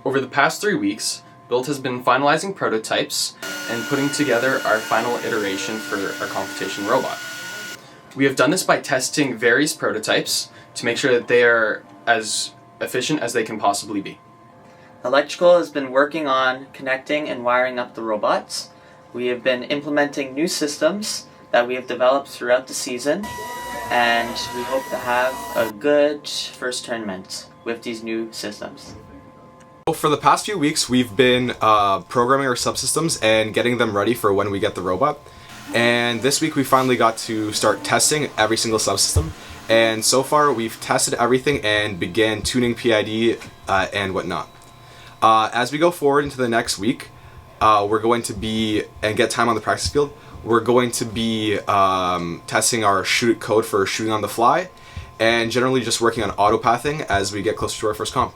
Over the past 3 weeks, Build has been finalizing prototypes and putting together our final iteration for our competition robot. We have done this by testing various prototypes to make sure that they are as efficient as they can possibly be. Electrical has been working on connecting and wiring up the robots. We have been implementing new systems that we have developed throughout the season, and we hope to have a good first tournament with these new systems. For the past few weeks, we've been programming our subsystems and getting them ready for when we get the robot. And this week we finally got to start testing every single subsystem. And so far we've tested everything and began tuning PID and whatnot. As we go forward into the next week, we're going to be, and get time on the practice field, we're going to be testing our shoot code for shooting on the fly, and generally just working on auto pathing as we get closer to our first comp.